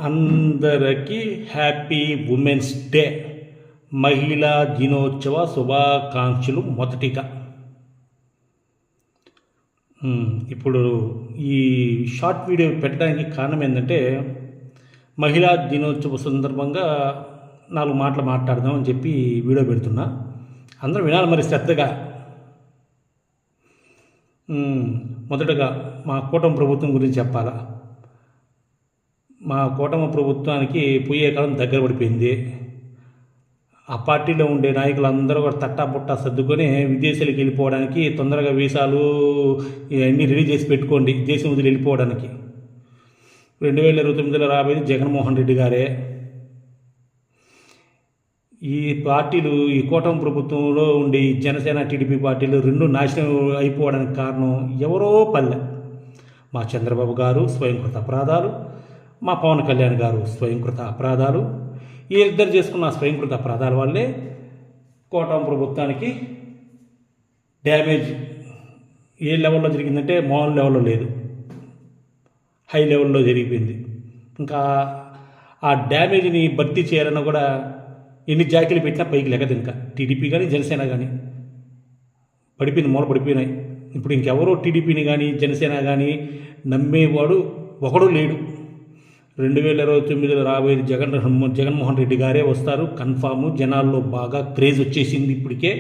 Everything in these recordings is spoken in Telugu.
అందరికీ హ్యాపీ ఉమెన్స్ డే, మహిళా దినోత్సవ శుభాకాంక్షలు. మొదటిగా ఇప్పుడు ఈ షార్ట్ వీడియో పెట్టడానికి కారణం ఏంటంటే, మహిళా దినోత్సవ సందర్భంగా 4 మాటలు మాట్లాడదాం అని చెప్పి వీడియో పెడుతున్నా. అందరూ వినాలి మరి శ్రద్ధగా. మొదటగా మా కూటమి ప్రభుత్వం గురించి చెప్పాలా. మా కూటమి ప్రభుత్వానికి పోయే కాలం దగ్గర పడిపోయింది. ఆ పార్టీలో ఉండే నాయకులందరూ కూడా తట్టాబుట్టా సర్దుకొని విదేశాలకు వెళ్ళిపోవడానికి తొందరగా వీసాలు ఇవన్నీ రెడీ చేసి పెట్టుకోండి, దేశం వదిలి వెళ్ళిపోవడానికి. 2029లో రాబోయేది జగన్మోహన్ రెడ్డి గారే. ఈ పార్టీలు, ఈ కూటమి ప్రభుత్వంలో ఉండే జనసేన టీడీపీ పార్టీలు 2 నాశనం అయిపోవడానికి కారణం ఎవరో పల్లె. మా చంద్రబాబు గారు స్వయంకృత అపరాధాలు, మా పవన్ కళ్యాణ్ గారు స్వయంకృత అపరాధాలు. వీళ్ళిద్దరు చేసుకున్న స్వయంకృత అపరాధాల వల్లే కూటమి ప్రభుత్వానికి డ్యామేజ్ ఏ లెవెల్లో జరిగిందంటే మామూలు లెవెల్లో లేదు, హై లెవెల్లో జరిగిపోయింది. ఇంకా ఆ డ్యామేజ్ని భర్తీ చేయాలన్నా కూడా ఎన్ని జాకీలు పెట్టినా పైకి లెగదు. ఇంకా టీడీపీ కానీ జనసేన కానీ పడిపోయింది, మూల పడిపోయినాయి. ఇప్పుడు ఇంకెవరో టీడీపీని కానీ జనసేన కానీ నమ్మేవాడు ఒకడు లేడు. 2029లో రాబోయేది జగన్మోహన్ రెడ్డి గారే వస్తారు కన్ఫాము. జనాల్లో బాగా క్రేజ్ వచ్చేసింది ఇప్పటికే.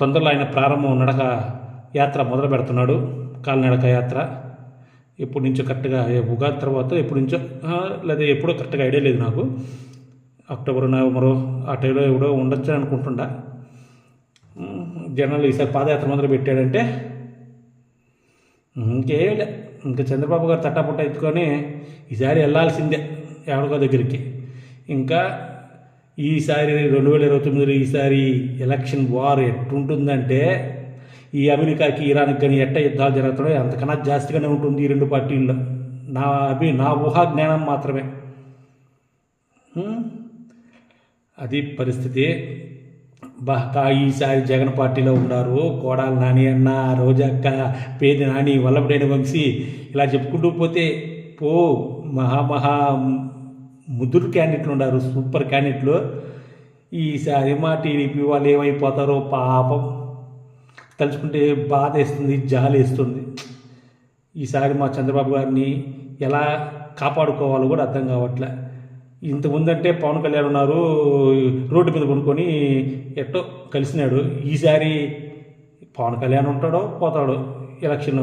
తొందరలో ఆయన ప్రారంభం నడక యాత్ర మొదలు పెడుతున్నాడు, కాలినడక యాత్ర. ఎప్పటి నుంచో కరెక్ట్గా ఉగాది తర్వాత ఎప్పటి నుంచో, లేదా ఎప్పుడో కరెక్ట్గా ఐడియా లేదు నాకు. అక్టోబర్, నవంబరు ఆ టైంలో ఎప్పుడో ఉండొచ్చు అనుకుంటుండా. జనాలు ఈసారి పాదయాత్ర మొదలు పెట్టాడంటే ఇంకేలే, ఇంకా చంద్రబాబు గారు తట్టాపుట్ట ఎత్తుకొని ఈసారి వెళ్ళాల్సిందే ఎవరికో దగ్గరికి. ఇంకా ఈసారి 2029లో ఈసారి ఎలక్షన్ వార్ ఎట్టుంటుందంటే, ఈ అమెరికాకి ఇరాన్కి కానీ ఎట్ట యుద్ధాలు జరుగుతున్నాయో అంతకన్నా జాస్తిగానే ఉంటుంది ఈ 2 పార్టీల్లో. నా ఊహా జ్ఞానం మాత్రమే. అది పరిస్థితి. ఈసారి జగన్ పార్టీలో ఉన్నారు కోడాలి నాని అన్న, రోజక్క, పేద నాని, వల్లభనేని వంశీ, ఇలా చెప్పుకుంటూ పోతే మహా ముదురు క్యాండిడేట్లు ఉన్నారు, సూపర్ క్యాండిడేట్లు. ఈసారి మా టీడీపీ వాళ్ళు ఏమైపోతారో పాపం, తలుచుకుంటే బాధ వేస్తుంది, జాలి వేస్తుంది. ఈసారి మా చంద్రబాబు గారిని ఎలా కాపాడుకోవాలో కూడా అర్థం కావట్లే. ఇంతకుముందంటే పవన్ కళ్యాణ్ ఉన్నారు, రోడ్డు మీద కొనుక్కొని ఎట్టో కలిసినాడు. ఈసారి పవన్ కళ్యాణ్ ఉంటాడో పోతాడో ఎలక్షన్లో.